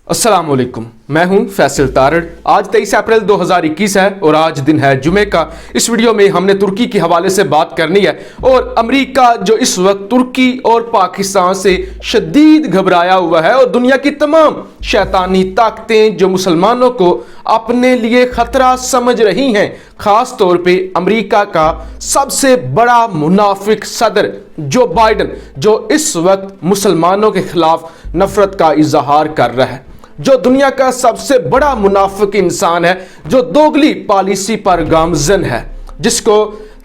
अस्सलाम वालेकुम, मैं हूं फैसल तारड़। आज 23 अप्रैल 2021 है और आज दिन है जुमे का। इस वीडियो में हमने तुर्की के हवाले से बात करनी है और अमेरिका जो इस वक्त तुर्की और पाकिस्तान से शदीद घबराया हुआ है और दुनिया की तमाम शैतानी ताकतें जो मुसलमानों को अपने लिए खतरा समझ रही हैं, खास तौर पे अमेरिका का सबसे बड़ा मुनाफिक सदर जो बाइडन, जो इस वक्त मुसलमानों के खिलाफ नफरत का इजहार कर रहा है, जो दुनिया का सबसे बड़ा मुनाफिक इंसान है, जो दोगली पॉलिसी पर गामजन है, जिसको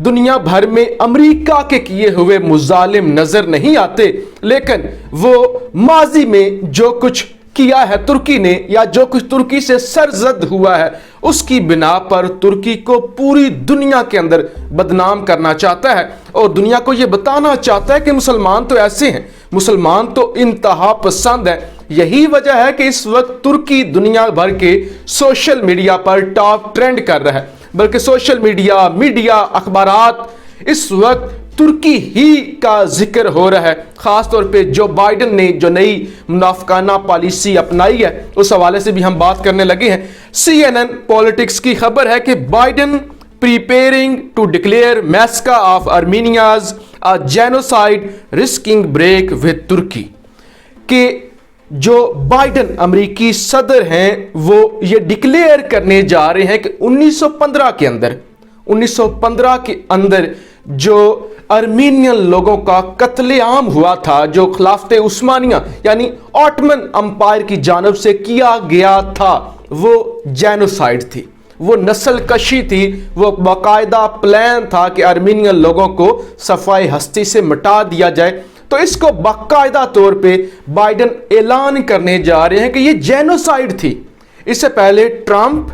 दुनिया भर में अमेरिका के किए हुए मुजालिम नजर नहीं आते, लेकिन वो माजी में जो कुछ किया है तुर्की ने या जो कुछ तुर्की से सरजद हुआ है उसकी बिना पर तुर्की को पूरी दुनिया के अंदर बदनाम करना चाहता है और दुनिया को यह बताना चाहता है कि मुसलमान तो ऐसे हैं, मुसलमान तो इंतहा पसंद है। यही वजह है कि इस वक्त तुर्की दुनिया भर के सोशल मीडिया पर टॉप ट्रेंड कर रहा है, बल्कि सोशल मीडिया अखबारात इस वक्त तुर्की ही का जिक्र हो रहा है। खास तौर पे जो बाइडन ने जो नई मुनाफिकाना पॉलिसी अपनाई है उस हवाले से भी हम बात करने लगे हैं। CNN पॉलिटिक्स की खबर है कि Biden preparing to declare massacre of Armenia's a genocide risking break with Turkey, के जो बाइडन अमेरिकी सदर हैं वो ये डिक्लेयर करने जा रहे हैं कि 1915 के अंदर जो आर्मीनियन लोगों का कत्लेआम हुआ था, जो खिलाफत उस्मानिया यानी ऑटमन अंपायर की जानब से किया गया था, वो जेनोसाइड थी, वो नस्ल कशी थी, वो बाकायदा प्लान था कि आर्मीनियन लोगों को सफाई हस्ती से मिटा दिया जाए। तो इसको बाकायदा तौर पे बाइडन ऐलान करने जा रहे हैं कि ये जेनोसाइड थी। इससे पहले ट्रंप,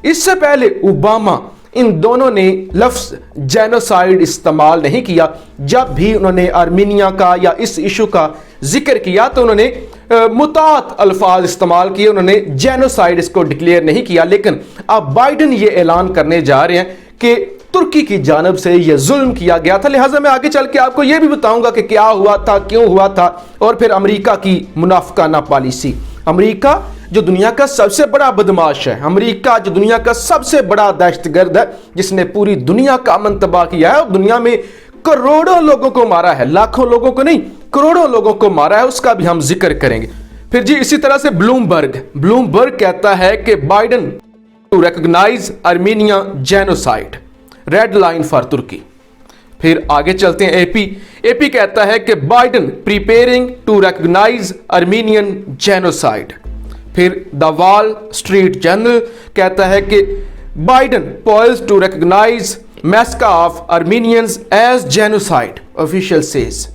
इससे पहले ओबामा, इन दोनों ने लफ्ज जेनोसाइड इस्तेमाल नहीं किया। जब भी उन्होंने आर्मीनिया का या इस इशू का जिक्र किया तो उन्होंने मुतात अल्फाज इस्तेमाल किए, उन्होंने जेनोसाइड इसको डिक्लेयर नहीं किया। लेकिन अब बाइडन ये ऐलान करने जा रहे हैं कि तुर्की की जानब से यह जुल्म किया गया था। लिहाजा मैं आगे चल के आपको यह भी बताऊंगा कि क्या हुआ था, क्यों हुआ था, और फिर अमेरिका की मुनाफिकाना पॉलिसी। अमेरिका जो दुनिया का सबसे बड़ा बदमाश है, अमेरिका जो दुनिया का सबसे बड़ा दहशतगर्द है, जिसने पूरी दुनिया का अमन तबाह किया है और दुनिया में करोड़ों लोगों को मारा है, लाखों लोगों को नहीं करोड़ों लोगों को मारा है, उसका भी हम जिक्र करेंगे। फिर जी इसी तरह से ब्लूमबर्ग कहता है कि Biden to recognise Armenia genocide, red line for Turkey. फिर आगे चलते हैं, एपी कहता है कि Biden preparing to recognise Armenian genocide. फिर द वॉल स्ट्रीट जर्नल कहता है कि Biden poised to recognise massacre of Armenians as genocide, official says.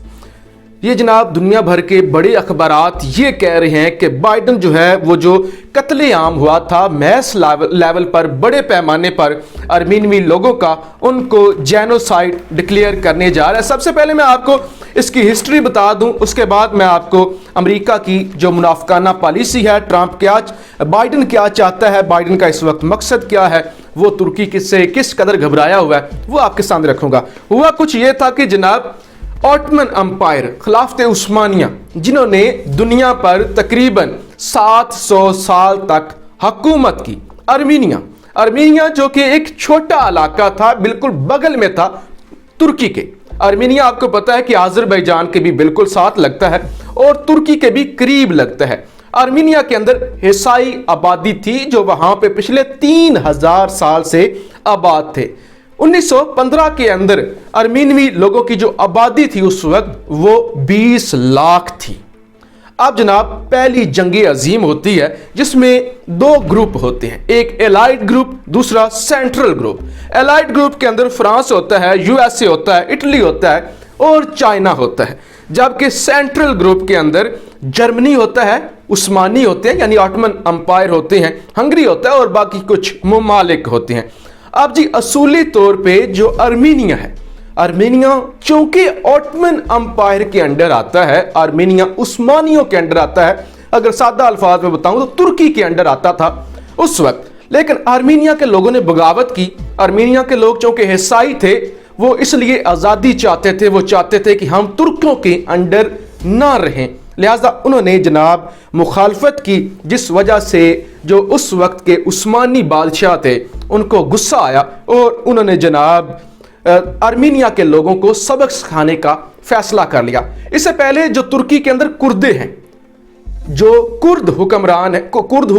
ये जनाब दुनिया भर के बड़े अखबारात ये कह रहे हैं कि बाइडन जो है वो जो कत्लेआम हुआ था मैस लेवल पर, बड़े पैमाने पर आर्मीनवी लोगों का, उनको जेनोसाइड डिक्लेयर करने जा रहा है। सबसे पहले मैं आपको इसकी हिस्ट्री बता दूं, उसके बाद मैं आपको अमेरिका की जो मुनाफिकाना पॉलिसी है, ट्रंप क्या, बाइडन क्या चाहता है, बाइडन का इस वक्त मकसद क्या है, वो तुर्की से किस कदर घबराया हुआ है, वो आपके सामने रखूंगा। हुआ कुछ ये था कि जनाब ऑटमन अंपायर, खिलाफत उस्मानिया, जिन्होंने दुनिया पर तकरीबन 700 साल तक हुकूमत की, आर्मीनिया जो कि एक छोटा इलाका था, बिल्कुल बगल में था तुर्की के। आर्मीनिया आपको पता है कि अज़रबैजान के भी बिल्कुल साथ लगता है और तुर्की के भी करीब लगता है। आर्मीनिया के अंदर ईसाई आबादी थी जो वहां पे पिछले 3000 साल से आबाद थे। 1915 के अंदर आर्मीनवी लोगों की जो आबादी थी उस वक्त वो 20 लाख थी। अब जनाब पहली जंग अजीम होती है जिसमें दो ग्रुप होते हैं, एक एलाइड ग्रुप, दूसरा सेंट्रल ग्रुप। एलाइड ग्रुप के अंदर फ्रांस होता है, USA होता है, इटली होता है और चाइना होता है, जबकि सेंट्रल ग्रुप के अंदर जर्मनी होता है, उस्मानी होते हैं यानी ऑटमन अंपायर होते हैं, हंगरी होता है और बाकी कुछ ममालिक होते हैं। अब जी असूली तौर पे जो आर्मीनिया है, आर्मीनिया चूंकि ऑटमन अंपायर के अंडर आता है, आर्मीनिया उस्मानियों के अंडर आता है, अगर सादा अल्फाज में बताऊं तो तुर्की के अंडर आता था उस वक्त। लेकिन आर्मीनिया के लोगों ने बगावत की। आर्मीनिया के लोग चूंकि ईसाई थे, वो इसलिए आज़ादी चाहते थे, वो चाहते थे कि हम तुर्कों के अंडर ना रहें, لہٰذا انہوں نے جناب مخالفت کی، جس وجہ سے جو اس وقت کے عثمانی بادشاہ تھے ان کو غصہ آیا اور انہوں نے جناب ارمینیا کے لوگوں کو سبق سکھانے کا فیصلہ کر لیا۔ اس سے پہلے جو ترکی کے اندر کردے ہیں، جو کرد حکمران ہیں، کرد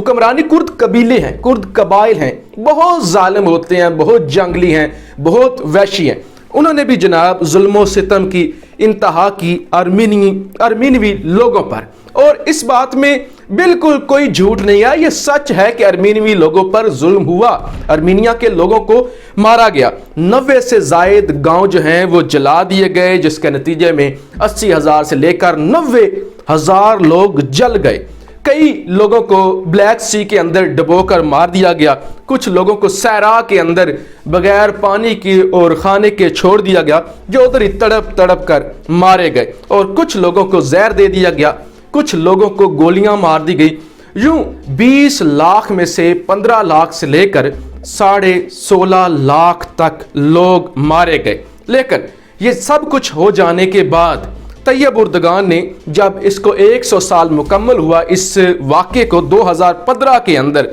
قبیلے ہیں، کرد قبائل ہیں، بہت ظالم ہوتے ہیں، بہت جنگلی ہیں، بہت وحشی ہیں، انہوں نے بھی جناب ظلم و ستم کی انتہا کی ارمینوی لوگوں پر، اور اس بات میں بالکل کوئی جھوٹ نہیں ہے، یہ سچ ہے کہ ارمینوی لوگوں پر ظلم ہوا، ارمینیا کے لوگوں کو مارا گیا، 90 سے زائد گاؤں جو ہیں وہ جلا دیے گئے، جس کے نتیجے میں 80,000 سے لے کر 90,000 لوگ جل گئے، کئی لوگوں کو بلیک سی کے اندر ڈبو کر مار دیا گیا، کچھ لوگوں کو صحرا کے اندر بغیر پانی کی اور کھانے کے چھوڑ دیا گیا، جو ادھر ہی تڑپ تڑپ کر مارے گئے، اور کچھ لوگوں کو زہر دے دیا گیا، کچھ لوگوں کو گولیاں مار دی گئی، یوں 20 لاکھ میں سے 15 لاکھ سے لے کر 16.5 لاکھ تک لوگ مارے گئے۔ لیکن یہ سب کچھ ہو جانے کے بعد طیب اردگان نے جب اس کو 100 سال مکمل ہوا اس واقعے کو 2015 کے اندر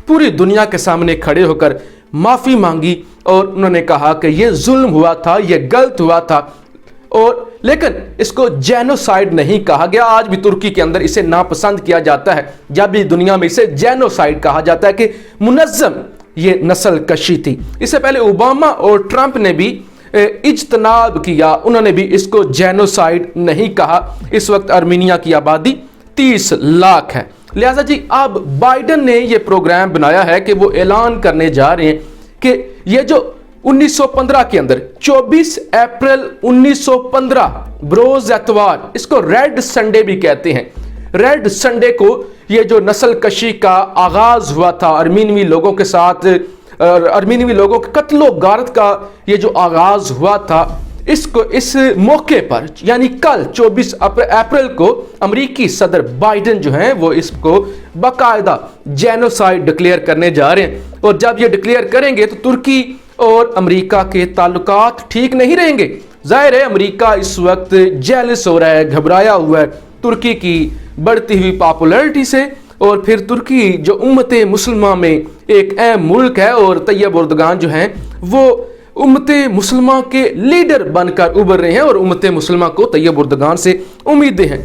پوری دنیا کے سامنے کھڑے ہو کر معافی مانگی، اور انہوں نے کہا کہ یہ ظلم ہوا تھا، یہ غلط ہوا تھا، اور لیکن اس کو جینوسائیڈ نہیں کہا گیا۔ آج بھی ترکی کے اندر اسے ناپسند کیا جاتا ہے، جب بھی دنیا میں اسے جینوسائیڈ کہا جاتا ہے کہ منظم یہ نسل کشی تھی۔ اس سے پہلے اوباما اور ٹرمپ نے بھی اجتناب کیا، انہوں نے بھی اس کو جینوسائیڈ نہیں کہا۔ اس وقت ارمینیا کی آبادی 30 لاکھ ہے۔ لہٰذا جی اب بائیڈن نے یہ پروگرام بنایا ہے کہ وہ اعلان کرنے جا رہے ہیں کہ یہ جو 1915 کے اندر 24 اپریل 1915 بروز اتوار، اس کو ریڈ سنڈے بھی کہتے ہیں، ریڈ سنڈے کو یہ جو نسل کشی کا آغاز ہوا تھا ارمینوی لوگوں کے ساتھ، ارمینوی لوگوں کے قتل و غارت کا یہ جو آغاز ہوا تھا، اس موقع پر یعنی کل 24 اپریل کو امریکی صدر بائیڈن جو ہیں وہ اس کو باقاعدہ جینوسائیڈ ڈکلیئر کرنے جا رہے ہیں، اور جب یہ ڈکلیئر کریں گے تو ترکی اور امریکہ کے تعلقات ٹھیک نہیں رہیں گے۔ ظاہر ہے امریکہ اس وقت جیلس ہو رہا ہے، گھبرایا ہوا ہے ترکی کی بڑھتی ہوئی پاپولرٹی سے، اور پھر ترکی جو امت مسلمہ میں ایک اہم ملک ہے، اور طیب اردگان جو ہیں وہ امت مسلمہ کے لیڈر بن کر ابھر رہے ہیں، اور امت مسلمہ کو طیب اردگان سے امیدیں ہیں۔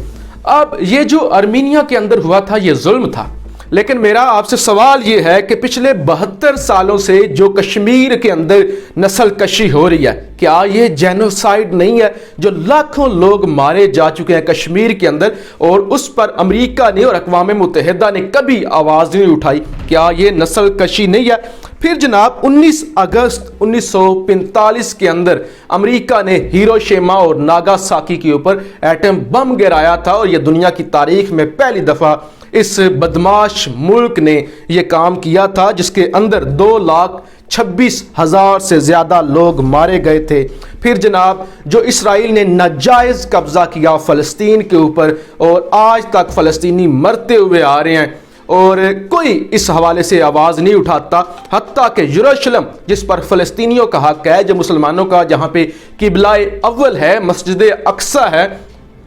اب یہ جو ارمینیا کے اندر ہوا تھا یہ ظلم تھا، لیکن میرا آپ سے سوال یہ ہے کہ پچھلے 72 سالوں سے جو کشمیر کے اندر نسل کشی ہو رہی ہے، کیا یہ جینوسائیڈ نہیں ہے؟ جو لاکھوں لوگ مارے جا چکے ہیں کشمیر کے اندر، اور اس پر امریکہ نے اور اقوام متحدہ نے کبھی آواز نہیں اٹھائی، کیا یہ نسل کشی نہیں ہے؟ پھر جناب 19 اگست 1945 کے اندر امریکہ نے ہیروشیما اور ناگاساکی کے اوپر ایٹم بم گرایا تھا، اور یہ دنیا کی تاریخ میں پہلی دفعہ اس بدماش ملک نے یہ کام کیا تھا، جس کے اندر 2,26,000 سے زیادہ لوگ مارے گئے تھے۔ پھر جناب جو اسرائیل نے ناجائز قبضہ کیا فلسطین کے اوپر، اور آج تک فلسطینی مرتے ہوئے آ رہے ہیں، اور کوئی اس حوالے سے آواز نہیں اٹھاتا، حتیٰ کہ یروشلم جس پر فلسطینیوں کا حق ہے، جو مسلمانوں کا جہاں پہ قبلہ اول ہے، مسجد اقصی ہے،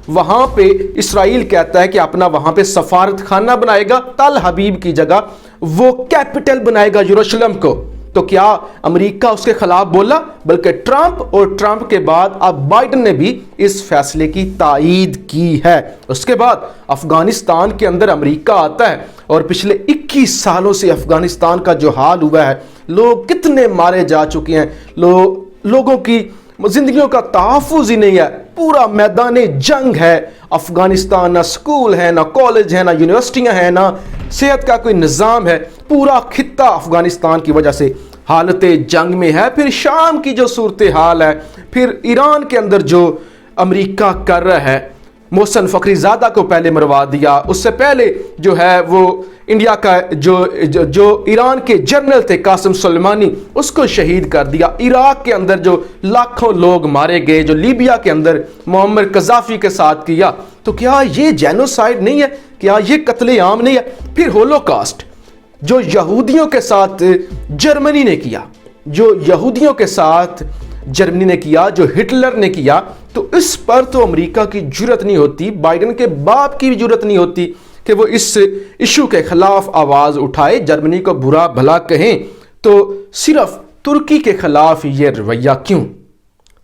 وہاں پہ اسرائیل کہتا ہے کہ اپنا وہاں پہ سفارت خانہ بنائے گا، تل حبیب کی جگہ وہ کیپٹل بنائے گا یروشلم کو۔ تو کیا امریکہ اس کے خلاف بولا؟ بلکہ ٹرمپ، اور ٹرمپ کے بعد اب بائیڈن نے بھی اس فیصلے کی تائید کی ہے۔ اس کے بعد افغانستان کے اندر امریکہ آتا ہے، اور پچھلے 21 سالوں سے افغانستان کا جو حال ہوا ہے، لوگ کتنے مارے جا چکے ہیں، لوگوں کی زندگیوں کا تحفظ ہی نہیں ہے، پورا میدان جنگ ہے افغانستان، نہ سکول ہے، نہ کالج ہے، نہ یونیورسٹیاں ہیں، نہ صحت کا کوئی نظام ہے، پورا خطہ افغانستان کی وجہ سے حالت جنگ میں ہے۔ پھر شام کی جو صورتحال ہے، پھر ایران کے اندر جو امریکہ کر رہا ہے، محسن فخری زادہ کو پہلے مروا دیا، اس سے پہلے جو ہے وہ انڈیا کا جو ایران کے جنرل تھے قاسم سلیمانی، اس کو شہید کر دیا۔ عراق کے اندر جو لاکھوں لوگ مارے گئے، جو لیبیا کے اندر معمر قذافی کے ساتھ کیا، تو کیا یہ جینوسائیڈ نہیں ہے؟ کیا یہ قتل عام نہیں ہے؟ پھر ہولوکاسٹ جو یہودیوں کے ساتھ جرمنی نے کیا، جو یہودیوں کے ساتھ जर्मनी ने किया, जो हिटलर ने किया, तो इस पर तो अमेरिका की जुर्रत नहीं होती, बाइडेन के बाप की भी जुर्रत नहीं होती कि वो इस इशू के खिलाफ आवाज उठाए, जर्मनी को बुरा भला कहें। तो सिर्फ तुर्की के खिलाफ ये रवैया क्यों?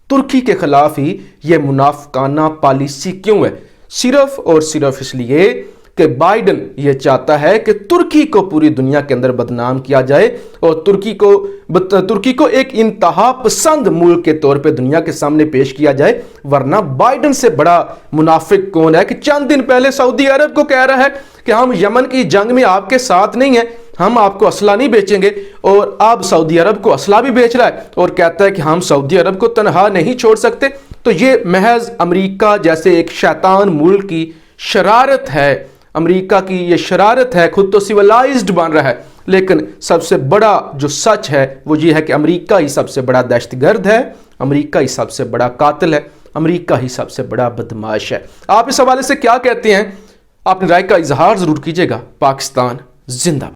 तुर्की के खिलाफ ही ये मुनाफिकाना पॉलिसी क्यों है? सिर्फ और सिर्फ इसलिए कि बाइडेन ये चाहता है कि तुर्की को पूरी दुनिया के अंदर बदनाम किया जाए और तुर्की को एक इंतहा पसंद मुल्क के तौर पे दुनिया के सामने पेश किया जाए। वरना बाइडेन से बड़ा मुनाफिक कौन है कि चंद दिन पहले सऊदी अरब को कह रहा है कि हम यमन की जंग में आपके साथ नहीं है, हम आपको असला नहीं बेचेंगे, और अब सऊदी अरब को असला भी बेच रहा है और कहता है कि हम सऊदी अरब को तनहा नहीं छोड़ सकते। तो ये महज अमेरिका जैसे एक शैतान मुल्क की शरारत है, अमेरिका की ये शरारत है। खुद तो सिविलाइज्ड बन रहा है, लेकिन सबसे बड़ा जो सच है वो ये है कि अमेरिका ही सबसे बड़ा दहशतगर्द है, अमेरिका ही सबसे बड़ा कातिल है, अमेरिका ही सबसे बड़ा बदमाश है। आप इस हवाले से क्या कहते हैं? अपनी राय का इजहार जरूर कीजिएगा। पाकिस्तान जिंदाबाद।